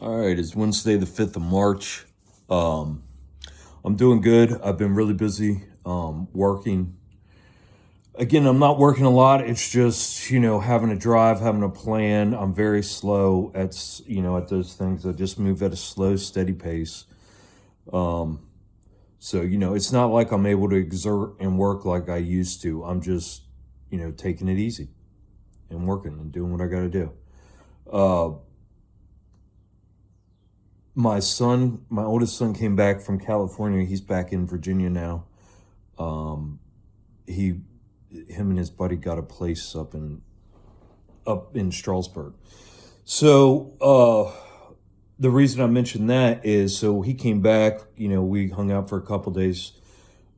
All right, it's Wednesday, the 5th of March. Um, I'm doing good. I've been really busy working. Again, I'm not working a lot. It's just, having a drive, having a plan. I'm very slow at those things. I just move at a slow, steady pace. So, it's not like I'm able to exert and work like I used to. I'm just, taking it easy and working and doing what I got to do. Uh, my oldest son came back from California. He's back in Virginia now. Um, he, him and his buddy got a place up in Strasbourg. So the reason I mentioned that is so he came back. We hung out for a couple days.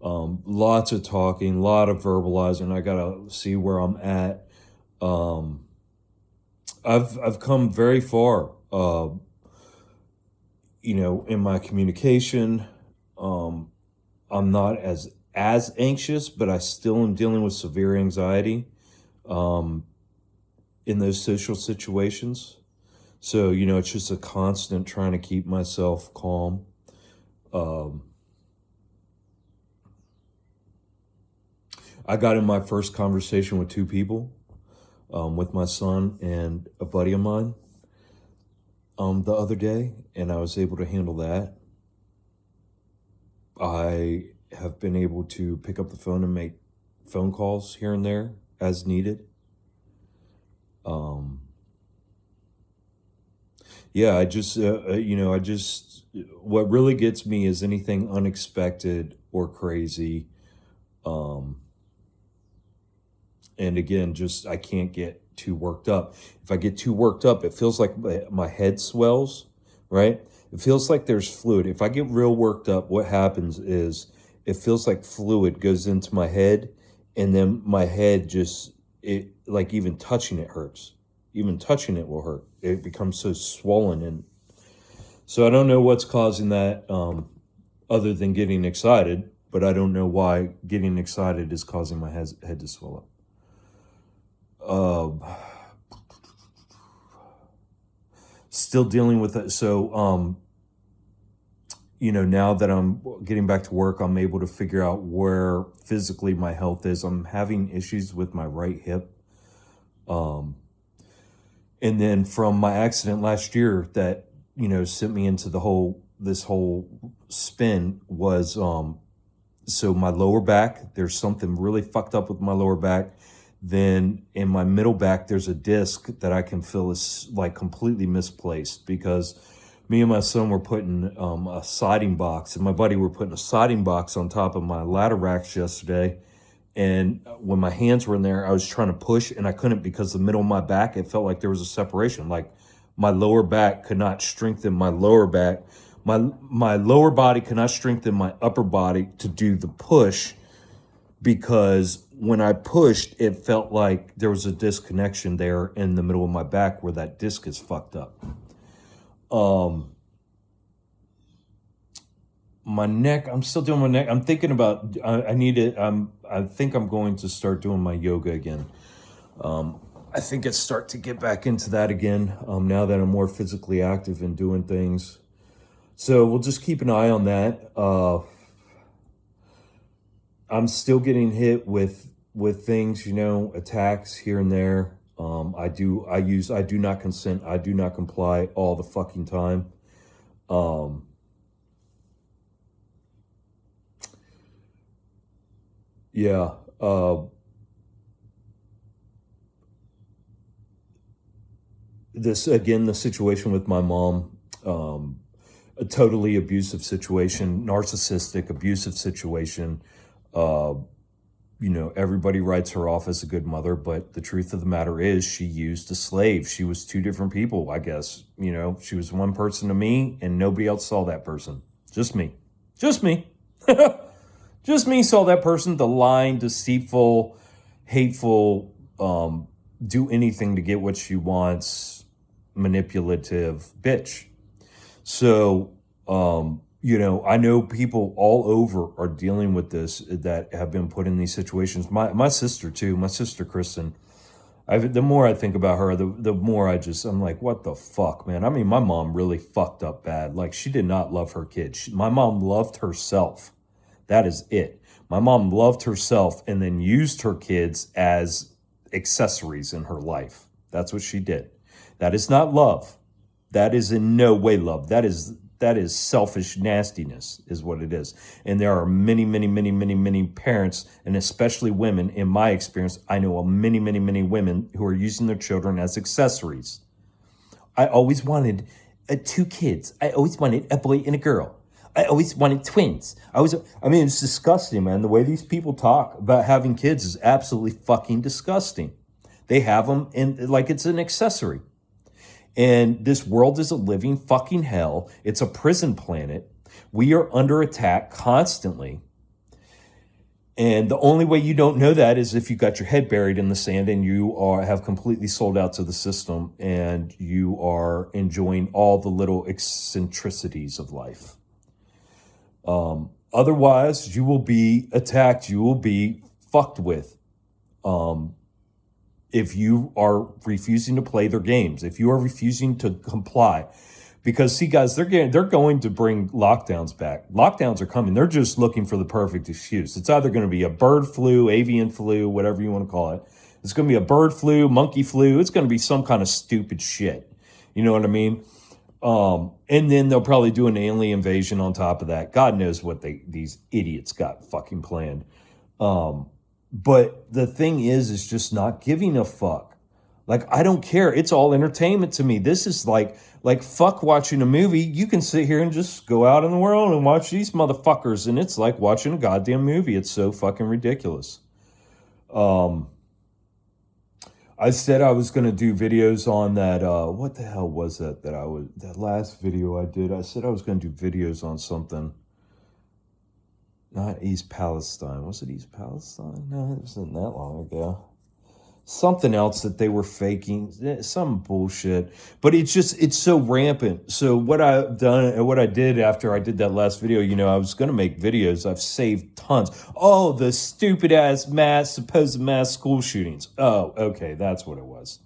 Lots of talking, a lot of verbalizing. I gotta see where I'm at. Um, I've come very far. In my communication. Um, I'm not as anxious, but I still am dealing with severe anxiety um, in those social situations. So it's just a constant trying to keep myself calm. Um, I got in my first conversation with two people, with my son and a buddy of mine, the other day, and I was able to handle that. I have been able to pick up the phone and make phone calls here and there as needed. Um, yeah, what really gets me is anything unexpected or crazy. Um, and again, just I can't get too worked up. If I get too worked up, it feels like my head swells, right? It feels like there's fluid. If I get real worked up, what happens is it feels like fluid goes into my head, and then my head just it like even touching it hurts. Even touching it will hurt. It becomes so swollen, and so I don't know what's causing that, other than getting excited. But I don't know why getting excited is causing my head to swell up. Um, Still dealing with it. So, now that I'm getting back to work, I'm able to figure out where physically my health is. I'm having issues with my right hip. Um, and then from my accident last year that, sent me into this whole spin was, so my lower back, there's something really fucked up with my lower back. Then in my middle back, there's a disc that I can feel is like completely misplaced because me and my son were putting a siding box, and my buddy were putting a siding box on top of my ladder racks yesterday. And when my hands were in there, I was trying to push and I couldn't because the middle of my back, it felt like there was a separation. Like my lower back could not strengthen my lower back. My lower body could not strengthen my upper body to do the push because when I pushed, it felt like there was a disconnection there in the middle of my back where that disc is fucked up. Um, my neck, I'm still doing my neck. I'm thinking about, I need it. I think I'm going to start doing my yoga again. I think it's start to get back into that again, now that I'm more physically active and doing things. So we'll just keep an eye on that. I'm still getting hit with things, attacks here and there. I do not consent. I do not comply all the fucking time. Um, yeah. This again, the situation with my mom, a totally abusive situation, narcissistic, abusive situation. Uh, everybody writes her off as a good mother, but the truth of the matter is she used a slave. She was two different people, I guess. She was one person to me, and nobody else saw that person. Just me. Just me. Just me saw that person, the lying, deceitful, hateful, do anything to get what she wants, manipulative bitch. So, I know people all over are dealing with this that have been put in these situations. My sister too, my sister Kristen. The more I think about her, the more I'm like, what the fuck, man? I mean, my mom really fucked up bad. Like, she did not love her kids. My mom loved herself. That is it. My mom loved herself and then used her kids as accessories in her life. That's what she did. That is not love. That is in no way love. That is selfish nastiness is what it is. And there are many, many, many, many, many parents, and especially women, in my experience, I know many, many, many women who are using their children as accessories. I always wanted 2 kids. I always wanted a boy and a girl. I always wanted twins. I mean, it's disgusting, man. The way these people talk about having kids is absolutely fucking disgusting. They have them in like it's an accessory. And this world is a living fucking hell. It's a prison planet. We are under attack constantly. And the only way you don't know that is if you got your head buried in the sand and you have completely sold out to the system and you are enjoying all the little eccentricities of life. Otherwise, you will be attacked. You will be fucked with. If you are refusing to play their games, if you are refusing to comply. Because see, guys, they're going to bring lockdowns back. Lockdowns are coming. They're just looking for the perfect excuse. It's either going to be a bird flu, avian flu, whatever you want to call it. It's going to be a bird flu, monkey flu. It's going to be some kind of stupid shit. You know what I mean? And then they'll probably do an alien invasion on top of that. God knows what these idiots got fucking planned. But the thing is just not giving a fuck. Like, I don't care. It's all entertainment to me. This is like fuck watching a movie. You can sit here and just go out in the world and watch these motherfuckers. And it's like watching a goddamn movie. It's so fucking ridiculous. I said I was going to do videos on that. What the hell was that that last video I did? I said I was going to do videos on something. Not East Palestine. Was it East Palestine? No, it wasn't that long ago. Something else that they were faking, some bullshit. But it's so rampant. So what I've done and what I did after I did that last video, I was going to make videos. I've saved tons. Oh, the stupid ass supposed mass school shootings. Oh, okay, that's what it was.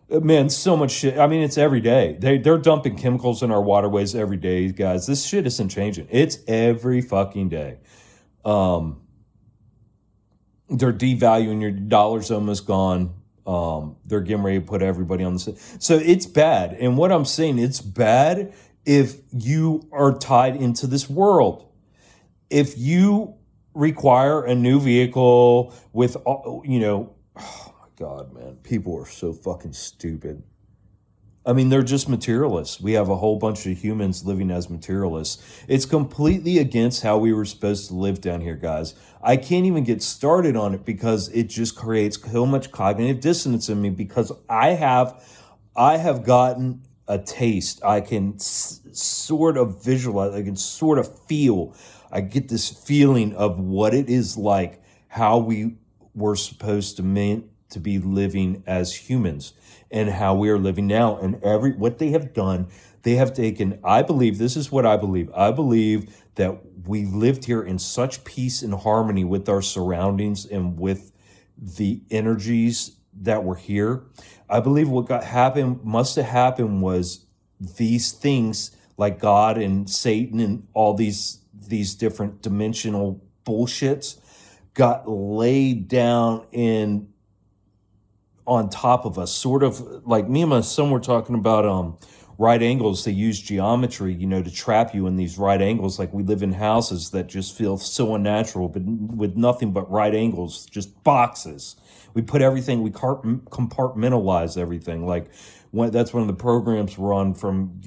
Man, so much shit. I mean, it's every day. They're dumping chemicals in our waterways every day, guys. This shit isn't changing. It's every fucking day. They're devaluing, your dollar's almost gone. They're getting ready to put everybody on the same. So it's bad. And what I'm saying, it's bad if you are tied into this world. If you require a new vehicle with, oh my God, man, people are so fucking stupid. I mean, they're just materialists. We have a whole bunch of humans living as materialists. It's completely against how we were supposed to live down here, guys. I can't even get started on it because it just creates so much cognitive dissonance in me because I have gotten a taste. I can sort of visualize, I can sort of feel, I get this feeling of what it is like, how we were supposed to be living as humans and how we are living now. And what they have done, they have taken, I believe that we lived here in such peace and harmony with our surroundings and with the energies that were here. I believe what must have happened was these things like God and Satan and all these different dimensional bullshits got laid down on top of us, sort of like me and my son were talking about right angles. They use geometry, to trap you in these right angles. Like we live in houses that just feel so unnatural, but with nothing but right angles, just boxes. We put everything, we compartmentalize everything. Like that's one of the programs we're on from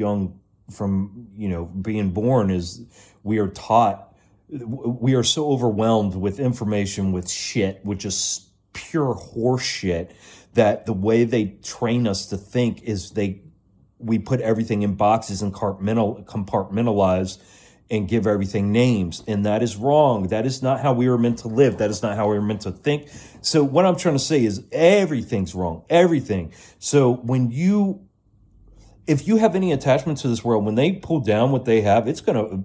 being born is we are taught, we are so overwhelmed with information, with shit, with just pure horse shit, that the way they train us to think is we put everything in boxes and compartmentalize and give everything names. And that is wrong. That is not how we were meant to live. That is not how we were meant to think. So what I'm trying to say is everything's wrong. Everything. So if you have any attachment to this world, when they pull down what they have,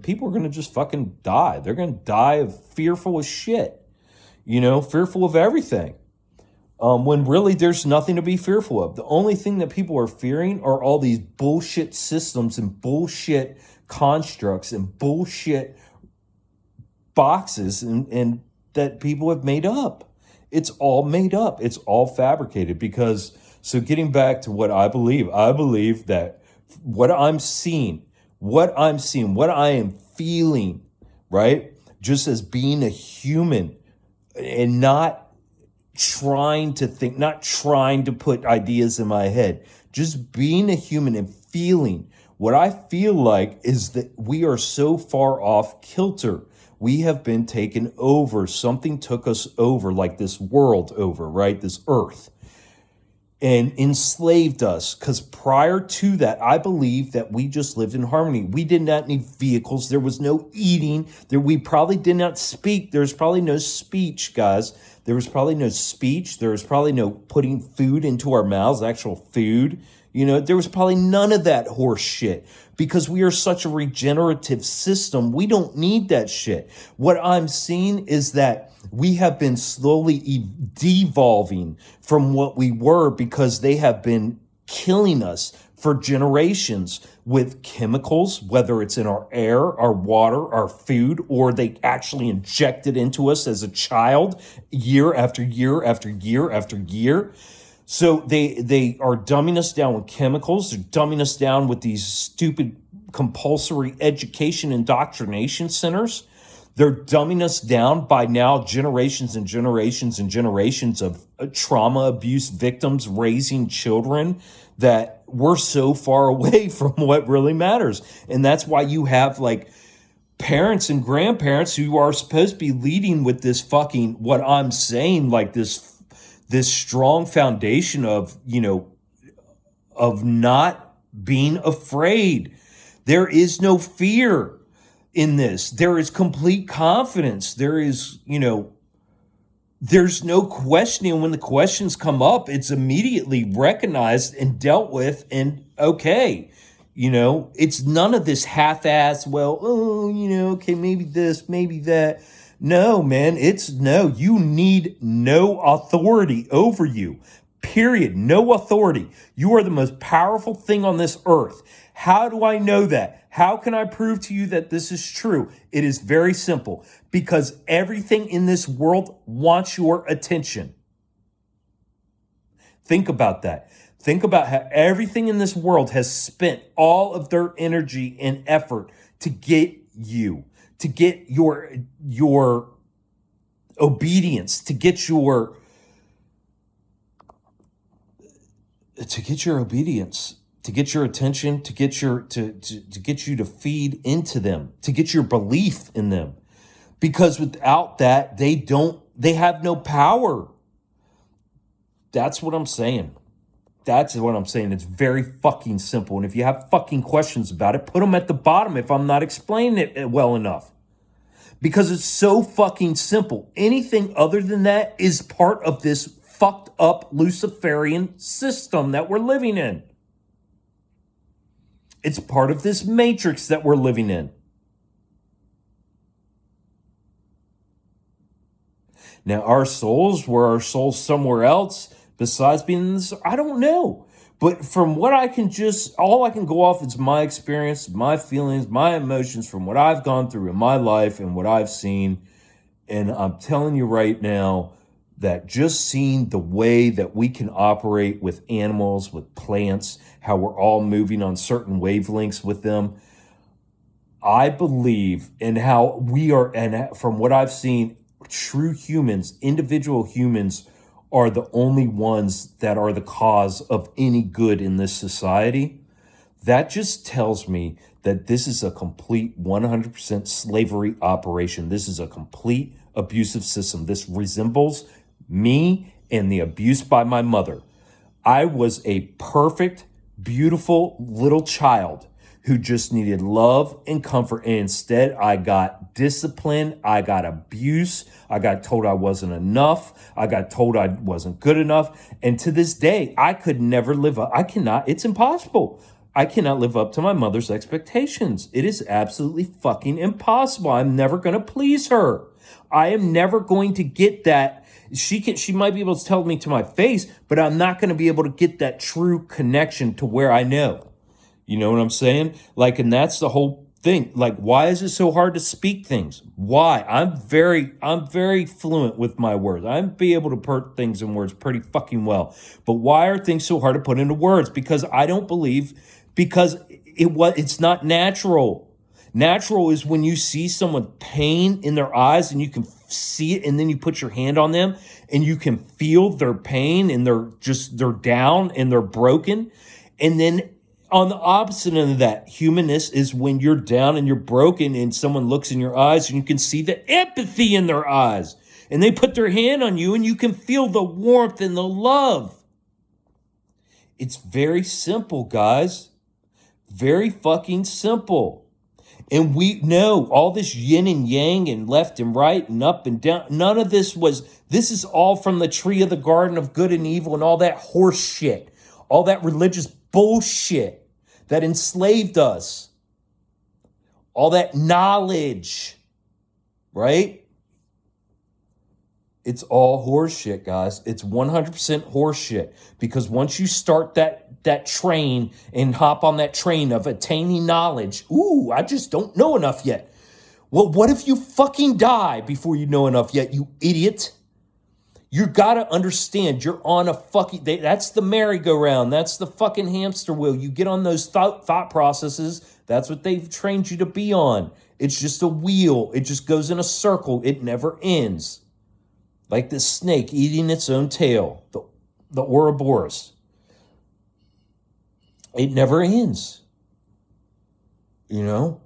people are going to just fucking die. They're going to die fearful as shit, fearful of everything. when really there's nothing to be fearful of. The only thing that people are fearing are all these bullshit systems and bullshit constructs and bullshit boxes and that people have made up. It's all made up. It's all fabricated because, so getting back to what I believe that what I'm seeing, what I am feeling, right? Just as being a human and not trying to think, not trying to put ideas in my head, just being a human and feeling. What I feel like is that we are so far off kilter. We have been taken over. Something took us over, like this world over, right? This earth. And enslaved us, because prior to that, I believe that we just lived in harmony. We did not need vehicles. There was no eating. We probably did not speak. There's probably no speech, guys. There was probably no speech. There was probably no putting food into our mouths, actual food. There was probably none of that horse shit because we are such a regenerative system. We don't need that shit. What I'm seeing is that we have been slowly devolving from what we were because they have been killing us for generations with chemicals, whether it's in our air, our water, our food, or they actually inject it into us as a child year after year after year after year. So they are dumbing us down with chemicals. They're dumbing us down with these stupid compulsory education indoctrination centers. They're dumbing us down by now generations and generations and generations of trauma abuse victims raising children that we're so far away from what really matters. And that's why you have like parents and grandparents who are supposed to be leading with this fucking, what I'm saying, like this strong foundation of, of not being afraid. There is no fear in this. There is complete confidence. There is, there's no questioning. When the questions come up, it's immediately recognized and dealt with and okay. It's none of this half-ass, okay, maybe this, maybe that. No, man, you need no authority over you. Period. No authority. You are the most powerful thing on this earth. How do I know that? How can I prove to you that this is true? It is very simple. Because everything in this world wants your attention. Think about that. Think about how everything in this world has spent all of their energy and effort to get you, to get your obedience, to get your obedience, to get your attention, to get you to feed into them, to get your belief in them. Because without that, they have no power. That's what I'm saying. It's very fucking simple. And if you have fucking questions about it, put them at the bottom if I'm not explaining it well enough. Because it's so fucking simple. Anything other than that is part of this fucked up Luciferian system that we're living in. It's part of this matrix that we're living in. Now, were our souls somewhere else besides being in this? I don't know. But from what all I can go off is my experience, my feelings, my emotions from what I've gone through in my life and what I've seen. And I'm telling you right now that just seeing the way that we can operate with animals, with plants, how we're all moving on certain wavelengths with them, I believe in how we are, and from what I've seen, true humans, individual humans, are the only ones that are the cause of any good in this society. That just tells me that this is a complete 100% slavery operation. This is a complete abusive system. This resembles me and the abuse by my mother. I was a perfect, beautiful little child who just needed love and comfort. And instead, I got discipline. I got abuse. I got told I wasn't enough. I got told I wasn't good enough. And to this day, I could never live up. It's impossible. I cannot live up to my mother's expectations. It is absolutely fucking impossible. I'm never going to please her. I am never going to get that She might be able to tell me to my face, but I'm not going to be able to get that true connection to where I know. You know what I'm saying? Like, and that's the whole thing. Like, why is it so hard to speak things? Why? I'm very fluent with my words. I'm be able to put things in words pretty fucking well. But why are things so hard to put into words? Because I don't believe, because it's not natural. Natural is when you see someone pain in their eyes and you can see it, and then you put your hand on them and you can feel their pain, and they're down and they're broken. And then on the opposite end of that, humanness is when you're down and you're broken and someone looks in your eyes and you can see the empathy in their eyes, and they put their hand on you and you can feel the warmth and the love. It's very simple, guys. Very fucking simple. And we know all this yin and yang and left and right and up and down. None of this is all from the tree of the garden of good and evil and all that horse shit. All that religious bullshit that enslaved us. All that knowledge, right? It's all horse shit, guys. It's 100% horse shit. Because once you start that train and hop on that train of attaining knowledge, ooh, I just don't know enough yet. Well, what if you fucking die before you know enough yet, you idiot? You gotta understand, you're on a fucking, that's the merry-go-round. That's the fucking hamster wheel. You get on those thought processes. That's what they've trained you to be on. It's just a wheel. It just goes in a circle. It never ends. Like this snake eating its own tail, the Ouroboros. It never ends, you know?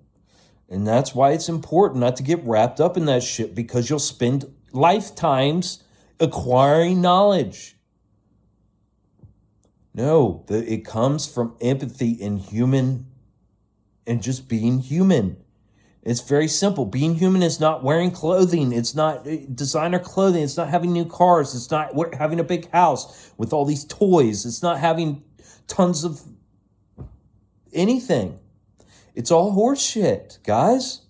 And that's why it's important not to get wrapped up in that shit, because you'll spend lifetimes acquiring knowledge. No, it comes from empathy and human, and just being human. It's very simple. Being human is not wearing clothing. It's not designer clothing. It's not having new cars. It's not having a big house with all these toys. It's not having tons of anything. It's all horse shit, guys.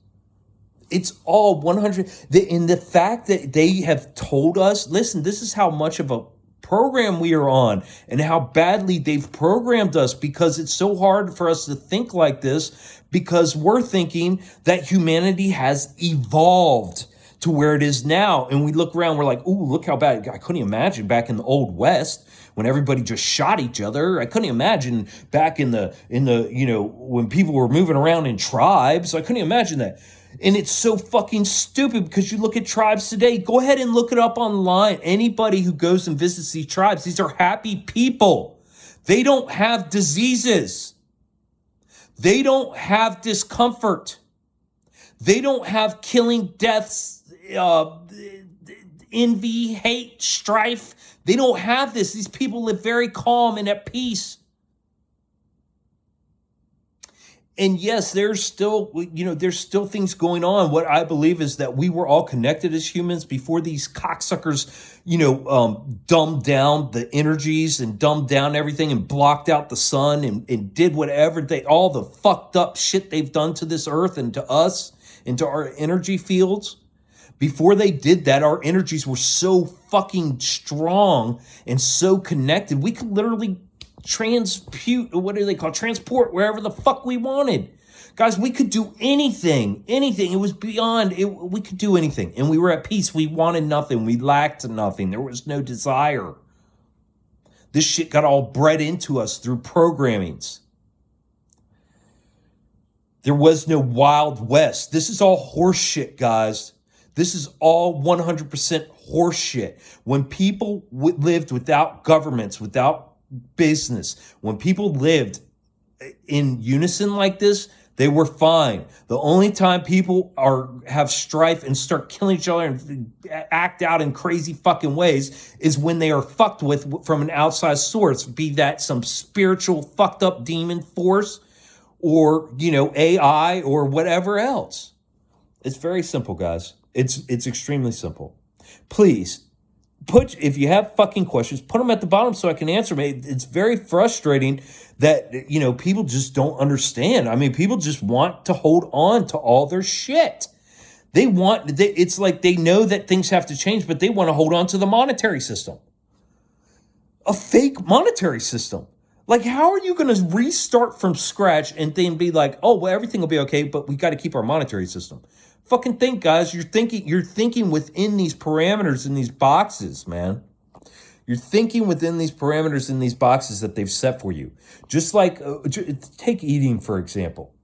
It's all 100. In the fact that they have told us, listen, this is how much of a program we are on and how badly they've programmed us, because it's so hard for us to think like this, because we're thinking that humanity has evolved to where it is now. And we look around, we're like, ooh, look how bad. I couldn't imagine back in the Old West when everybody just shot each other. I couldn't imagine back in the, when people were moving around in tribes. I couldn't imagine that. And it's so fucking stupid, because you look at tribes today, go ahead and look it up online. Anybody who goes and visits these tribes, these are happy people. They don't have diseases. They don't have discomfort. They don't have killing deaths, envy, hate, strife. They don't have this. These people live very calm and at peace. And yes, there's still things going on. What I believe is that we were all connected as humans before these cocksuckers, dumbed down the energies and dumbed down everything and blocked out the sun and did whatever all the fucked up shit they've done to this earth and to us and to our energy fields. Before they did that, our energies were so fucking strong and so connected. We could literally transport wherever the fuck we wanted. Guys, we could do anything. It was beyond, we could do anything. And we were at peace. We wanted nothing. We lacked nothing. There was no desire. This shit got all bred into us through programmings. There was no Wild West. This is all horse shit, guys. This is all 100% horse shit. When people lived without governments, without business, when people lived in unison like this, they were fine. The only time people have strife and start killing each other and act out in crazy fucking ways is when they are fucked with from an outside source, be that some spiritual fucked up demon force or, AI or whatever else. It's very simple, guys. It's extremely simple. Please, if you have fucking questions, put them at the bottom so I can answer them. It's very frustrating that, people just don't understand. I mean, people just want to hold on to all their shit. It's like they know that things have to change, but they want to hold on to the monetary system, a fake monetary system. Like, how are you going to restart from scratch and then be like, oh, well, everything will be okay, but we got to keep our monetary system? Fucking think, guys. You're thinking within these parameters in these boxes, man. You're thinking within these parameters in these boxes that they've set for you. Just like, take eating, for example.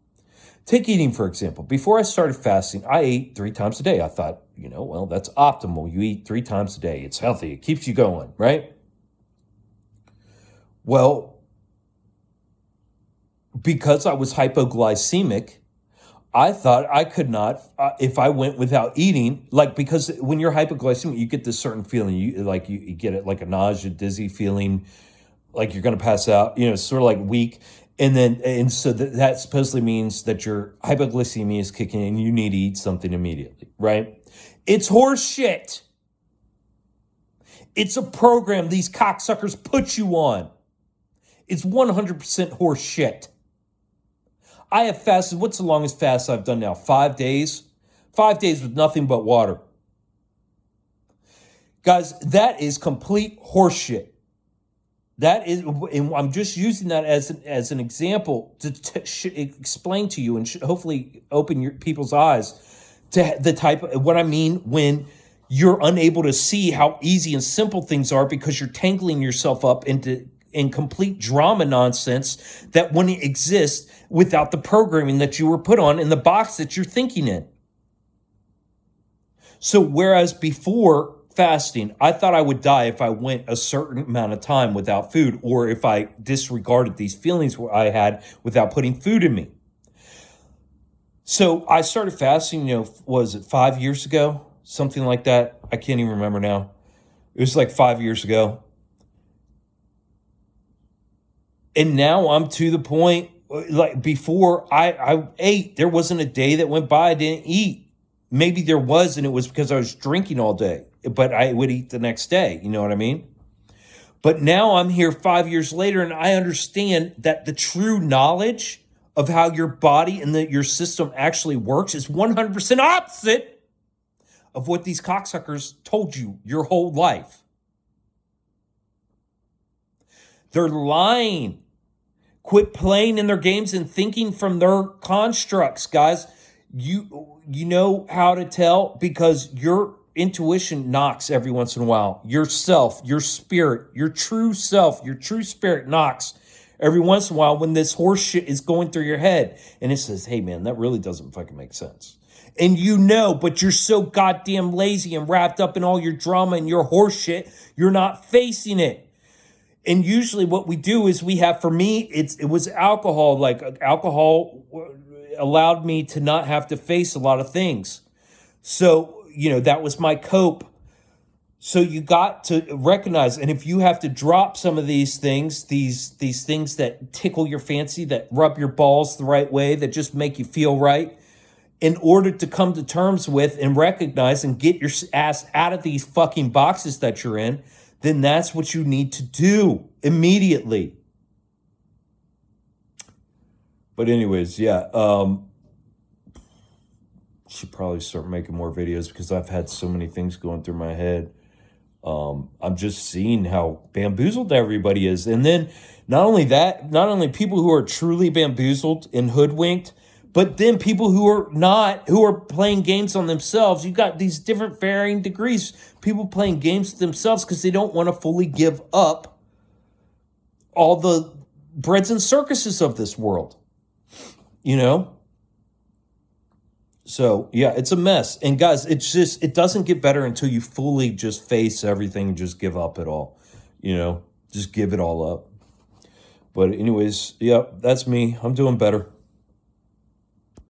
Before I started fasting, I ate 3 times a day. I thought, well, that's optimal. You eat 3 times a day. It's healthy. It keeps you going, right? Well, because I was hypoglycemic, I thought I could not, if I went without eating, because when you're hypoglycemic, you get this certain feeling. You get it like a nausea, dizzy feeling, like you're going to pass out, sort of like weak. And so that supposedly means that your hypoglycemia is kicking in. You need to eat something immediately, right? It's horse shit. It's a program these cocksuckers put you on. It's 100% horse shit. I have fasted. What's the longest fast I've done now? 5 days? 5 days with nothing but water. Guys, that is complete horse shit. That is, and I'm just using that as an example to explain to you and hopefully open your people's eyes to the type of what I mean when you're unable to see how easy and simple things are because you're tangling yourself up in complete drama nonsense that wouldn't exist without the programming that you were put on in the box that you're thinking in. So whereas before fasting, I thought I would die if I went a certain amount of time without food, or if I disregarded these feelings I had without putting food in me. So I started fasting, was it 5 years ago? Something like that. I can't even remember now. It was like 5 years ago. And now I'm to the point, like before I ate, there wasn't a day that went by I didn't eat. Maybe there was, and it was because I was drinking all day, but I would eat the next day. You know what I mean? But now I'm here 5 years later, and I understand that the true knowledge of how your body and your system actually works is 100% opposite of what these cocksuckers told you your whole life. They're lying. Quit playing in their games and thinking from their constructs, guys. You know how to tell because your intuition knocks every once in a while. Yourself, your spirit, your true self, your true spirit knocks every once in a while when this horse shit is going through your head. And it says, hey, man, that really doesn't fucking make sense. And but you're so goddamn lazy and wrapped up in all your drama and your horse shit, you're not facing it. And usually what we do is for me, it was alcohol. Like alcohol allowed me to not have to face a lot of things. So, that was my cope. So you got to recognize, and if you have to drop some of these things, these things that tickle your fancy, that rub your balls the right way, that just make you feel right, in order to come to terms with and recognize and get your ass out of these fucking boxes that you're in, then that's what you need to do immediately. But anyways, should probably start making more videos because I've had so many things going through my head. I'm just seeing how bamboozled everybody is. And then not only people who are truly bamboozled and hoodwinked, but then people who are playing games on themselves. You've got these different varying degrees. People playing games themselves because they don't want to fully give up all the breads and circuses of this world. So, it's a mess. And guys, it doesn't get better until you fully just face everything and just give up it all. Just give it all up. But anyways, that's me. I'm doing better.